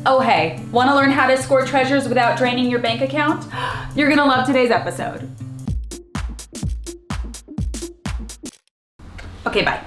Oh hey, want to learn how to score treasures without draining your bank account? You're gonna love today's episode. Okay, bye.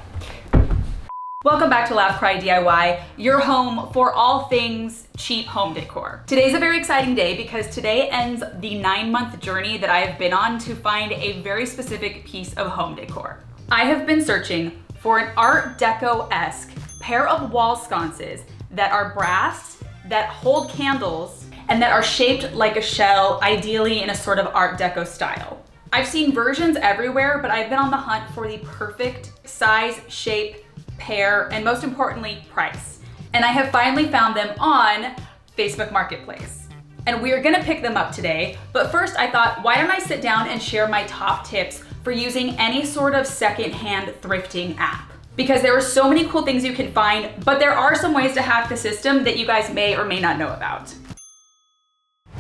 Welcome back to Laugh Cry DIY, your home for all things cheap home decor. Today's a very exciting day because today ends the 9-month journey that I have been on to find a very specific piece of home decor. I have been searching for an Art Deco-esque pair of wall sconces that are brass, that hold candles, and that are shaped like a shell, ideally in a sort of Art Deco style. I've seen versions everywhere, but I've been on the hunt for the perfect size, shape, pair, and most importantly, price. And I have finally found them on Facebook Marketplace. And we are gonna pick them up today, but first I thought, why don't I sit down and share my top tips for using any sort of secondhand thrifting app? Because there are so many cool things you can find, but there are some ways to hack the system that you guys may or may not know about.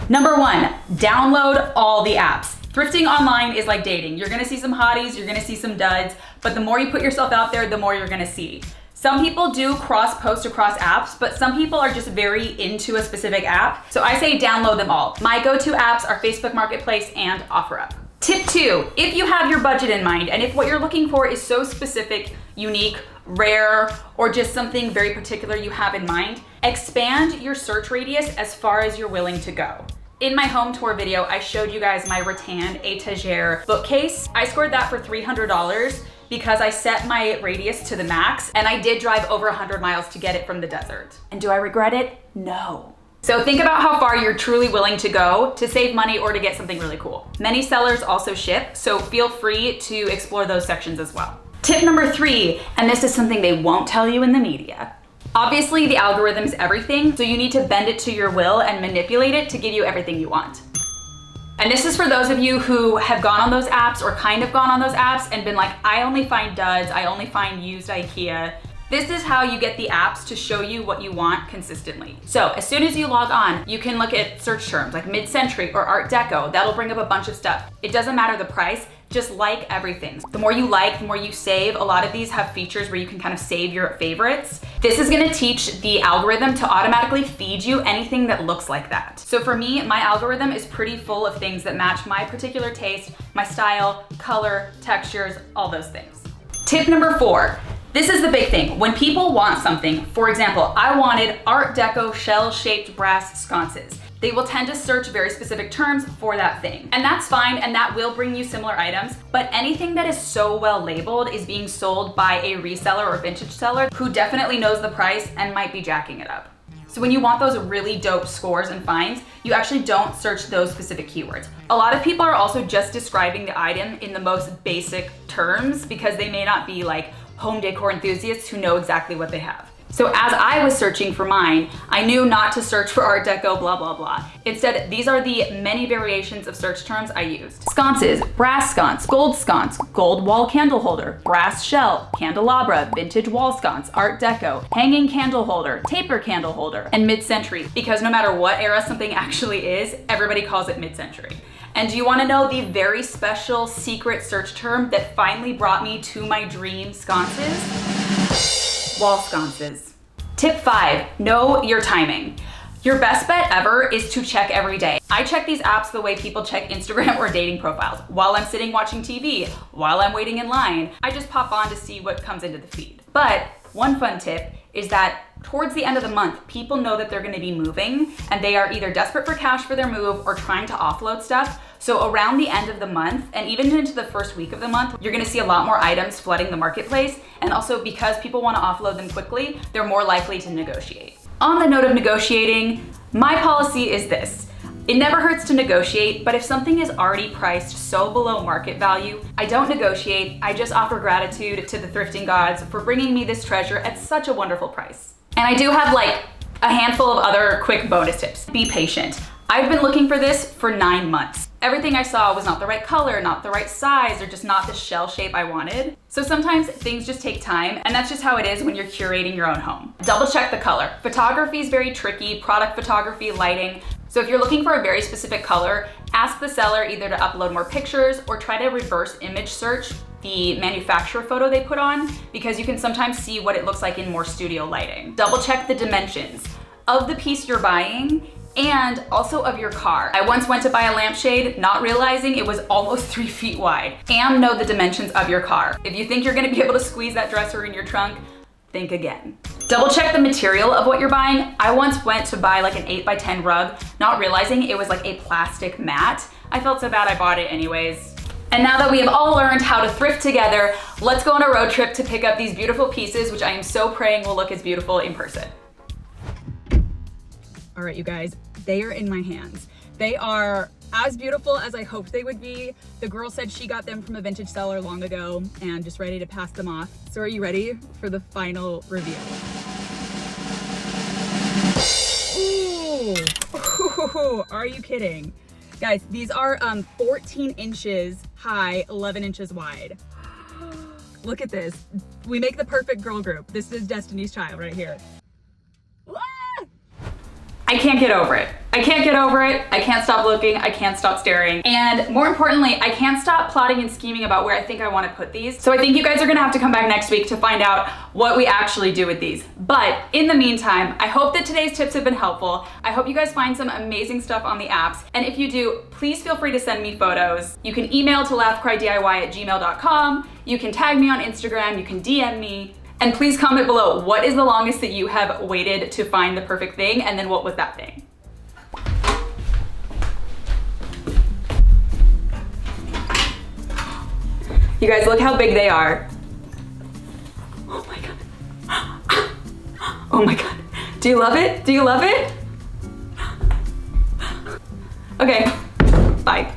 Number 1, download all the apps. Thrifting online is like dating. You're gonna see some hotties, you're gonna see some duds, but the more you put yourself out there, the more you're gonna see. Some people do cross-post across apps, but some people are just very into a specific app. So I say download them all. My go-to apps are Facebook Marketplace and OfferUp. Tip 2, if you have your budget in mind, and if what you're looking for is so specific, unique, rare, or just something very particular you have in mind, expand your search radius as far as you're willing to go. In my home tour video, I showed you guys my rattan étagère bookcase. I scored that for $300 because I set my radius to the max, and I did drive over 100 miles to get it from the desert. And do I regret it? No. So think about how far you're truly willing to go to save money or to get something really cool. Many sellers also ship, so feel free to explore those sections as well. Tip number 3, and this is something they won't tell you in the media. Obviously, the algorithm is everything, so you need to bend it to your will and manipulate it to give you everything you want. And this is for those of you who have gone on those apps or kind of gone on those apps and been like, I only find duds, I only find used IKEA. This is how you get the apps to show you what you want consistently. So as soon as you log on, you can look at search terms like mid-century or Art Deco. That'll bring up a bunch of stuff. It doesn't matter the price, just like everything. The more you like, the more you save. A lot of these have features where you can kind of save your favorites. This is gonna teach the algorithm to automatically feed you anything that looks like that. So for me, my algorithm is pretty full of things that match my particular taste, my style, color, textures, all those things. Tip number 4. This is the big thing. When people want something, for example, I wanted Art Deco shell-shaped brass sconces. They will tend to search very specific terms for that thing. And that's fine, and that will bring you similar items, but anything that is so well labeled is being sold by a reseller or vintage seller who definitely knows the price and might be jacking it up. So when you want those really dope scores and finds, you actually don't search those specific keywords. A lot of people are also just describing the item in the most basic terms because they may not be like home decor enthusiasts who know exactly what they have. So as I was searching for mine, I knew not to search for Art Deco, blah, blah, blah. Instead, these are the many variations of search terms I used. Sconces, brass sconce, gold wall candle holder, brass shell, candelabra, vintage wall sconce, Art Deco, hanging candle holder, taper candle holder, and mid-century. Because no matter what era something actually is, everybody calls it mid-century. And do you want to know the very special secret search term that finally brought me to my dream sconces? Wall sconces. Tip 5, know your timing. Your best bet ever is to check every day. I check these apps the way people check Instagram or dating profiles. While I'm sitting watching TV, while I'm waiting in line, I just pop on to see what comes into the feed. But one fun tip is that towards the end of the month, people know that they're gonna be moving and they are either desperate for cash for their move or trying to offload stuff. So around the end of the month and even into the first week of the month, you're gonna see a lot more items flooding the marketplace. And also because people wanna offload them quickly, they're more likely to negotiate. On the note of negotiating, my policy is this. It never hurts to negotiate, but if something is already priced so below market value, I don't negotiate. I just offer gratitude to the thrifting gods for bringing me this treasure at such a wonderful price. And I do have like a handful of other quick bonus tips. Be patient. I've been looking for this for 9 months. Everything I saw was not the right color, not the right size, or just not the shell shape I wanted. So sometimes things just take time, and that's just how it is when you're curating your own home. Double check the color. Photography is very tricky, product photography, lighting. So if you're looking for a very specific color, ask the seller either to upload more pictures or try to reverse image search the manufacturer photo they put on, because you can sometimes see what it looks like in more studio lighting. Double check the dimensions. of the piece you're buying and also of your car. I once went to buy a lampshade, not realizing it was almost 3 feet wide. And know the dimensions of your car. If you think you're gonna be able to squeeze that dresser in your trunk, think again. Double check the material of what you're buying. I once went to buy like an 8x10 rug, not realizing it was like a plastic mat. I felt so bad I bought it anyways. And now that we have all learned how to thrift together, let's go on a road trip to pick up these beautiful pieces, which I am so praying will look as beautiful in person. All right, you guys, they are in my hands. They are as beautiful as I hoped they would be. The girl said she got them from a vintage seller long ago and just ready to pass them off. So are you ready for the final reveal? Ooh, are you kidding? Guys, these are 14 inches high, 11 inches wide. Look at this. We make the perfect girl group. This is Destiny's Child right here. I can't get over it. I can't get over it. I can't stop looking. I can't stop staring. And more importantly, I can't stop plotting and scheming about where I think I want to put these. So I think you guys are gonna have to come back next week to find out what we actually do with these. But in the meantime, I hope that today's tips have been helpful. I hope you guys find some amazing stuff on the apps. And if you do, please feel free to send me photos. You can email to laughcrydiy@gmail.com. You can tag me on Instagram. You can DM me. And please comment below, what is the longest that you have waited to find the perfect thing? And then what was that thing? You guys, look how big they are. Oh my God. Oh my God. Do you love it? Do you love it? Okay, bye.